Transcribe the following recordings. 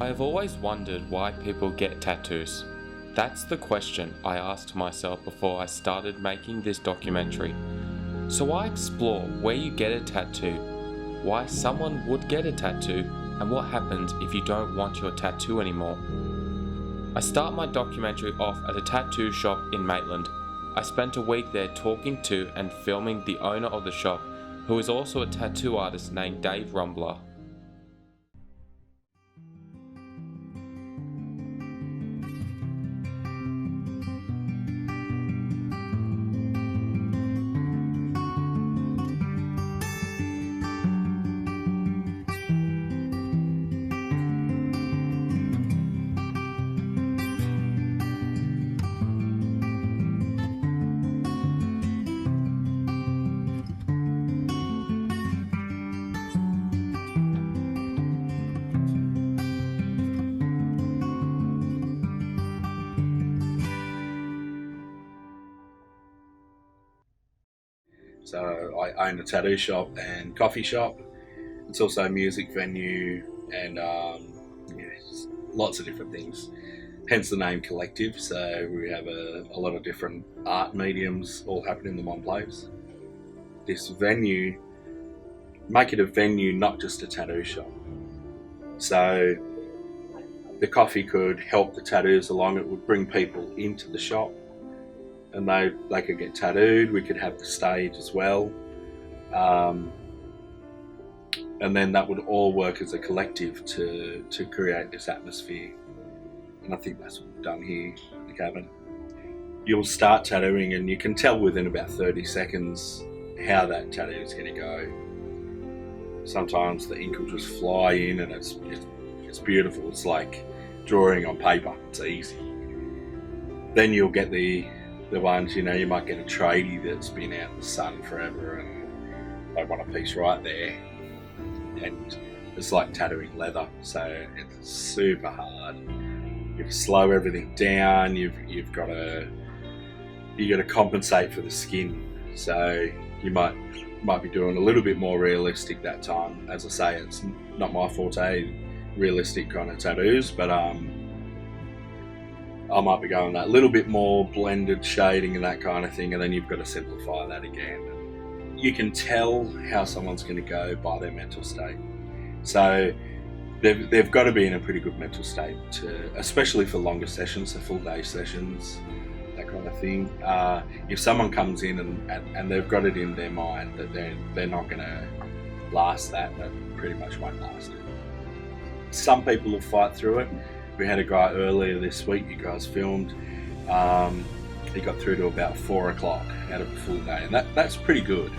I have always wondered why people get tattoos. That's the question I asked myself before I started making this documentary. So I explore where you get a tattoo, why someone would get a tattoo, and what happens if you don't want your tattoo anymore. I start my documentary off at a tattoo shop in Maitland. I spent a week there talking to and filming the owner of the shop, who is also a tattoo artist named Dave Rumbler. So I own a tattoo shop and coffee shop. It's also a music venue and lots of different things. Hence the name Collective. So we have a lot of different art mediums all happening in one place. This venue, make it a venue, not just a tattoo shop. So the coffee could help the tattoos along. It would bring people into the shop and they could get tattooed. We could have the stage as well. And then that would all work as a collective to create this atmosphere. And I think that's what we've done here at the cabin. You'll start tattooing and you can tell within about 30 seconds how that tattoo is going to go. Sometimes the ink will just fly in and it's beautiful. It's like drawing on paper. It's easy. Then you'll get the ones, you might get a tradie that's been out in the sun forever and they want a piece right there. And it's like tattooing leather, so it's super hard. You slow everything down. You've got to compensate for the skin. So you might be doing a little bit more realistic that time. As I say, it's not my forte, realistic kind of tattoos, but I might be going that little bit more blended shading and that kind of thing, and then you've got to simplify that again. You can tell how someone's going to go by their mental state. So they've got to be in a pretty good mental state, especially for longer sessions, so full day sessions, that kind of thing. If someone comes in and they've got it in their mind that they're not going to last that pretty much won't last it. Some people will fight through it. We had a guy earlier this week, you guys filmed, he got through to about 4 o'clock out of a full day, and that's pretty good.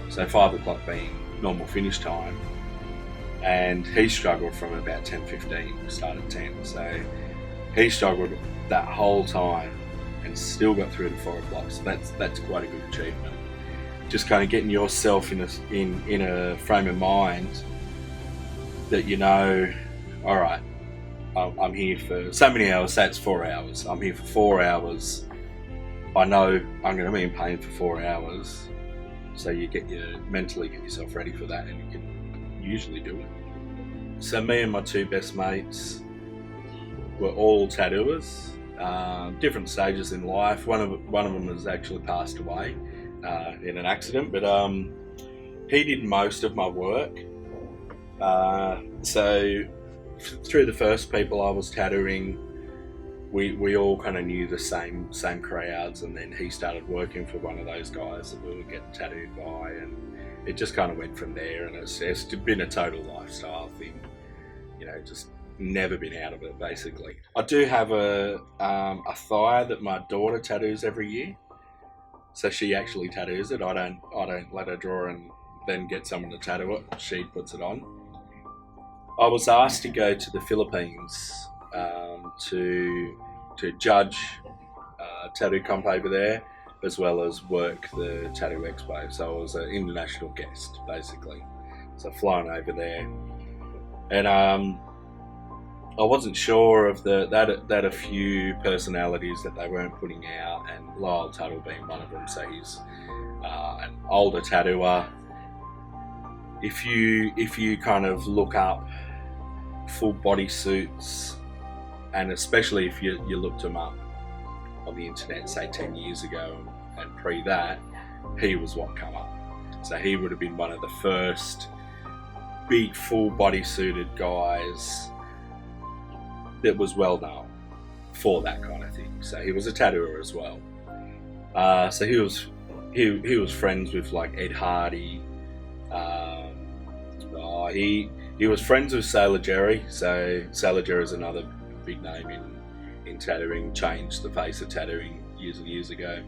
So 5 o'clock being normal finish time, and he struggled from about 10:15, we started at 10, so he struggled that whole time and still got through to 4 o'clock, so that's quite a good achievement. Just kind of getting yourself in a frame of mind that all right, I'm here for so many hours, say it's 4 hours. I'm here for 4 hours. I know I'm going to be in pain for 4 hours. So you mentally get yourself ready for that, and you can usually do it. So me and my two best mates were all tattooers, different stages in life. One of them has actually passed away in an accident, but he did most of my work. So through the first people I was tattooing, we all kind of knew the same crowds, and then he started working for one of those guys that we were getting tattooed by, and it just kind of went from there. And it's been a total lifestyle thing, just never been out of it basically. I do have a thigh that my daughter tattoos every year, so she actually tattoos it. I don't let her draw and then get someone to tattoo it. She puts it on. I was asked to go to the Philippines to judge Tattoo Comp over there, as well as work the Tattoo Expo. So I was an international guest, basically. So flown over there, and I wasn't sure of that a few personalities that they weren't putting out, and Lyle Tuttle being one of them. So he's an older tattooer. If you kind of look up full body suits, and especially if you looked him up on the internet, say 10 years ago and pre that, he was what come up. So he would have been one of the first big full body suited guys that was well known for that kind of thing. So he was a tattooer as well. So he was friends with like Ed Hardy. He was friends with Sailor Jerry. So Sailor Jerry is another big name in tattooing. Changed the face of tattooing years and years ago.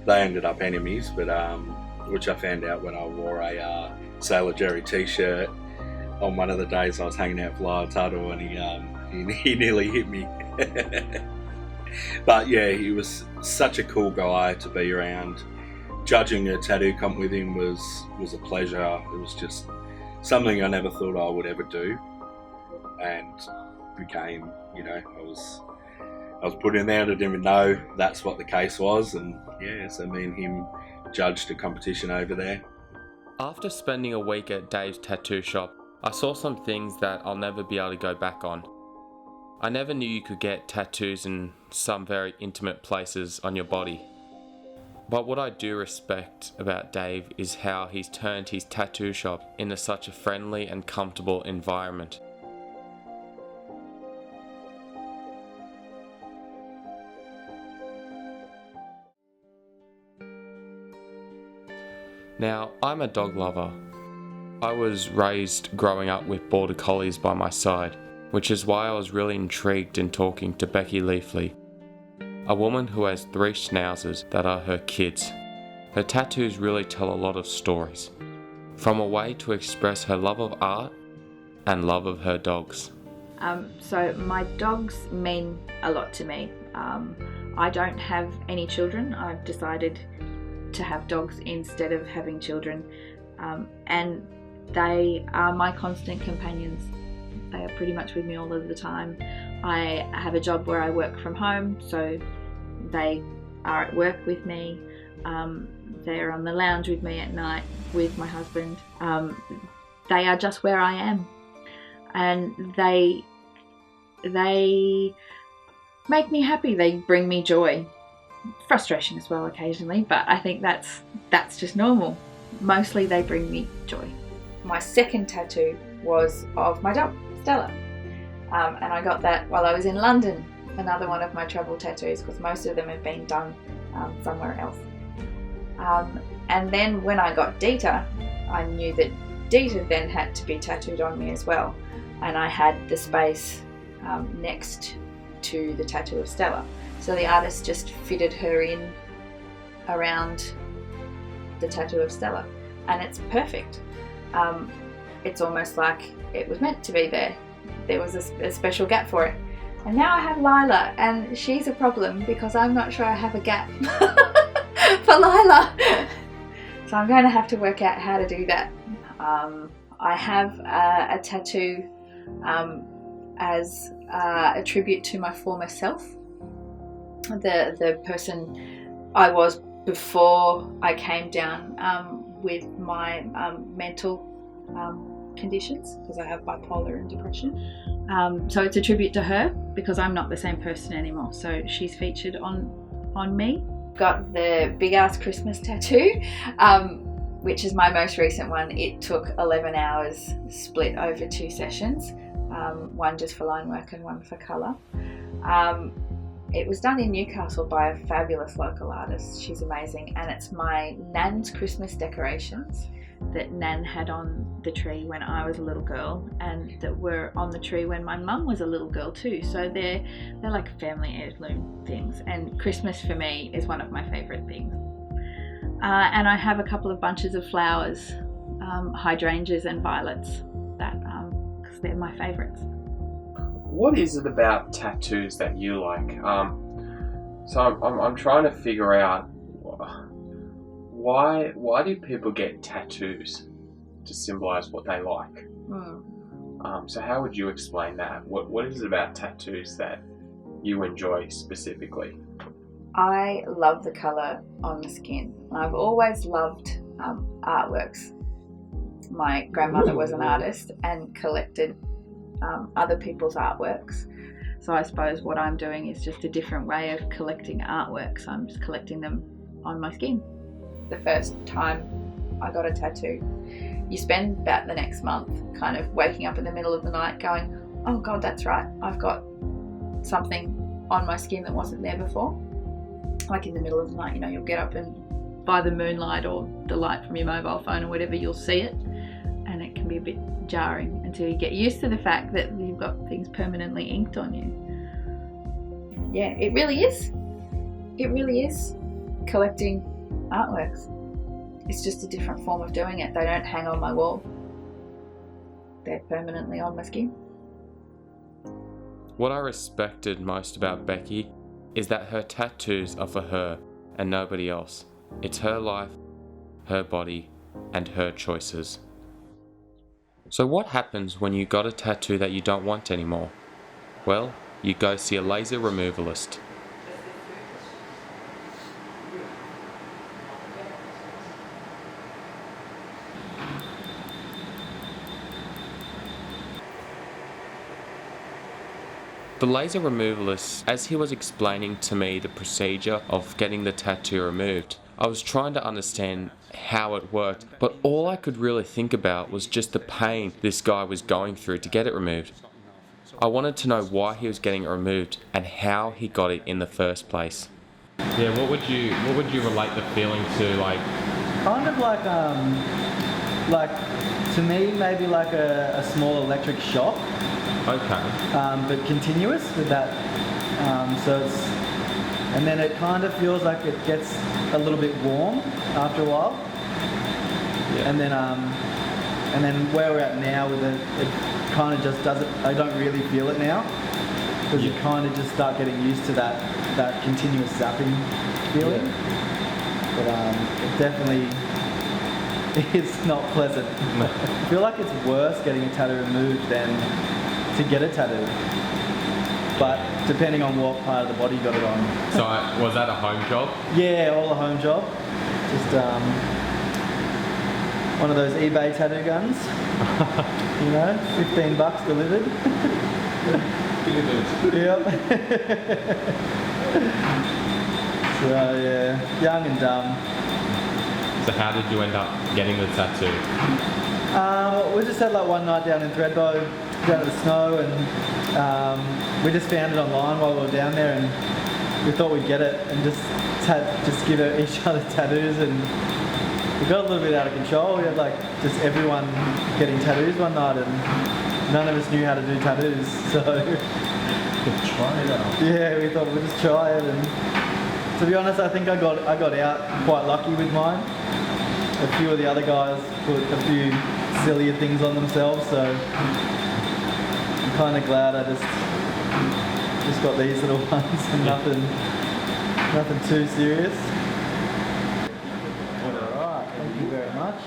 They ended up enemies, but which I found out when I wore a Sailor Jerry t-shirt on one of the days I was hanging out with Lyle Tuttle, and he nearly hit me. But yeah, he was such a cool guy to be around. Judging a tattoo comp with him was a pleasure. It was just something I never thought I would ever do, and became, I was put in there. I didn't even know that's what the case was, and yeah, so me and him judged a competition over there. After spending a week at Dave's tattoo shop, I saw some things that I'll never be able to go back on. I never knew you could get tattoos in some very intimate places on your body. But what I do respect about Dave is how he's turned his tattoo shop into such a friendly and comfortable environment. Now, I'm a dog lover. I was raised growing up with border collies by my side, which is why I was really intrigued in talking to Becky Leafley, a woman who has 3 schnauzers that are her kids. Her tattoos really tell a lot of stories, from a way to express her love of art and love of her dogs. So my dogs mean a lot to me. I don't have any children. I've decided to have dogs instead of having children, and they are my constant companions. They are pretty much with me all of the time. I have a job where I work from home, so they are at work with me. They're on the lounge with me at night with my husband. They are just where I am, and they make me happy. They bring me joy, frustration as well occasionally, but I think that's just normal. Mostly they bring me joy. My second tattoo was of my dog, Stella, and I got that while I was in London, another one of my travel tattoos, because most of them have been done somewhere else. And then when I got Dita, I knew that Dita then had to be tattooed on me as well, and I had the space next to the tattoo of Stella, so the artist just fitted her in around the tattoo of Stella, and it's perfect. It's almost like it was meant to be there. There was a special gap for it. And now I have Lila, and she's a problem because I'm not sure I have a gap for Lila. So I'm going to have to work out how to do that. I have a tattoo as a tribute to my former self, the person I was before I came down with my mental conditions, because I have bipolar and depression. So it's a tribute to her because I'm not the same person anymore. So she's featured on me. Got the big ass Christmas tattoo, which is my most recent one. It took 11 hours split over 2 sessions, one just for line work and one for colour. It was done in Newcastle by a fabulous local artist. She's amazing, and it's my Nan's Christmas decorations that Nan had on the tree when I was a little girl, and that were on the tree when my mum was a little girl too. So they're like family heirloom things, and Christmas for me is one of my favourite things. And I have a couple of bunches of flowers, hydrangeas and violets, that because they're my favourites. What is it about tattoos that you like? So I'm trying to figure out why do people get tattoos to symbolise what they like? So how would you explain that? What is it about tattoos that you enjoy specifically? I love the colour on the skin. I've always loved artworks. My grandmother was an artist and collected other people's artworks. So I suppose what I'm doing is just a different way of collecting artworks. I'm just collecting them on my skin. The first time I got a tattoo, you spend about the next month kind of waking up in the middle of the night going, oh God, that's right, I've got something on my skin that wasn't there before. Like in the middle of the night, you'll get up and by the moonlight or the light from your mobile phone or whatever, you'll see it, and it can be a bit jarring until you get used to the fact that you've got things permanently inked on you. Yeah, it really is collecting artworks. It's just a different form of doing it. They don't hang on my wall, they're permanently on my skin. What I respected most about Becky is that her tattoos are for her and nobody else. It's her life, her body, and her choices. So what happens when you got a tattoo that you don't want anymore? Well, you go see a laser removalist. The laser removalist, as he was explaining to me the procedure of getting the tattoo removed, I was trying to understand how it worked, but all I could really think about was just the pain this guy was going through to get it removed. I wanted to know why he was getting it removed and how he got it in the first place. Yeah, what would you relate the feeling to, like? Kind of like to me, maybe like a small electric shock. Okay. But continuous with that. So it's, and then it kind of feels like it gets a little bit warm after a while. Yeah. And then where we're at now with it kind of just doesn't. I don't really feel it now because you kind of just start getting used to that continuous zapping feeling. Yeah. But it definitely is not pleasant. I feel like it's worse getting a tattoo removed than to get a tattoo, but depending on what part of the body you got it on. So was that a home job? Yeah, all a home job. Just one of those eBay tattoo guns. $15 delivered. Yep. So yeah, young and dumb. So how did you end up getting the tattoo? We just had like one night down in Thredbo, down in the snow, and we just found it online while we were down there, and we thought we'd get it and just give each other tattoos, and we got a little bit out of control. We had like just everyone getting tattoos one night, and none of us knew how to do tattoos, so Try it out. yeah, we thought we'd just try it. And to be honest, I think I got out quite lucky with mine. A few of the other guys put a few sillier things on themselves, so I'm kind of glad I just got these little ones and nothing too serious. Alright, thank you very much.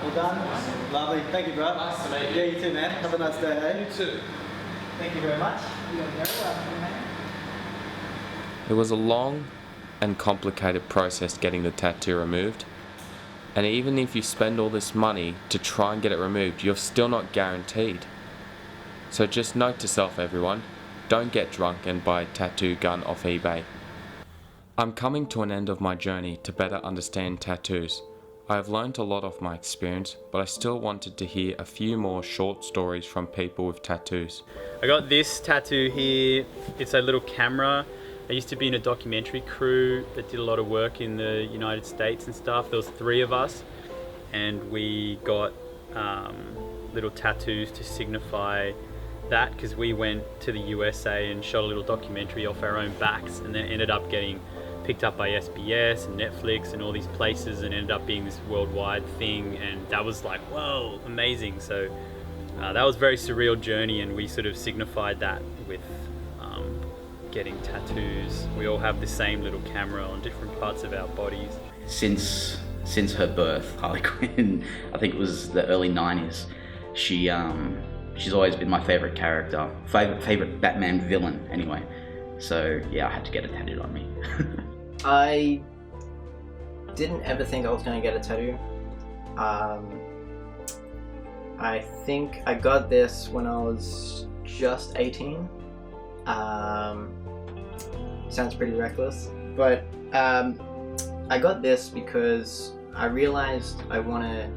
All done? Lovely, thank you, bro. Nice to meet you. Yeah, you too, man. Have a nice day, eh? You too. Thank you very much. You're very welcome, man. It was a long and complicated process getting the tattoo removed, and even if you spend all this money to try and get it removed, you're still not guaranteed. So just note to self, everyone, don't get drunk and buy a tattoo gun off eBay. I'm coming to an end of my journey to better understand tattoos. I have learned a lot of my experience, but I still wanted to hear a few more short stories from people with tattoos. I got this tattoo here. It's a little camera. I used to be in a documentary crew that did a lot of work in the United States and stuff. There was 3 of us, and we got little tattoos to signify that, because we went to the USA and shot a little documentary off our own backs, and then ended up getting picked up by SBS and Netflix and all these places, and ended up being this worldwide thing, and that was like, whoa, amazing. So that was a very surreal journey, and we sort of signified that with getting tattoos. We all have the same little camera on different parts of our bodies. Since her birth, Harley Quinn, I think it was the early 90s, she's always been my favorite character, favorite Batman villain anyway. So yeah, I had to get it tattooed on me. I didn't ever think I was going to get a tattoo. I think I got this when I was just 18. Sounds pretty reckless, but I got this because I realized I want to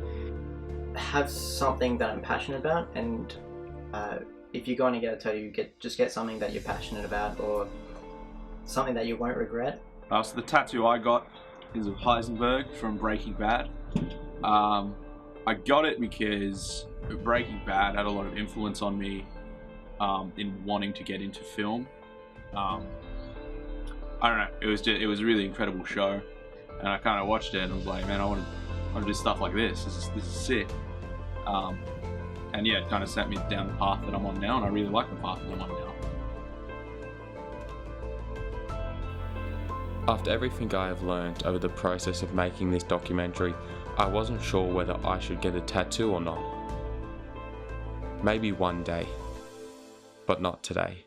have something that I'm passionate about, and if you're going to get a tattoo, just get something that you're passionate about or something that you won't regret. So the tattoo I got is of Heisenberg from Breaking Bad. I got it because Breaking Bad had a lot of influence on me in wanting to get into film. I don't know, it was a really incredible show, and I kind of watched it and was like, man, I want to do stuff like this. This is sick. And yeah, it kind of set me down the path that I'm on now, and I really like the path that I'm on now. After everything I have learned over the process of making this documentary, I wasn't sure whether I should get a tattoo or not. Maybe one day, but not today.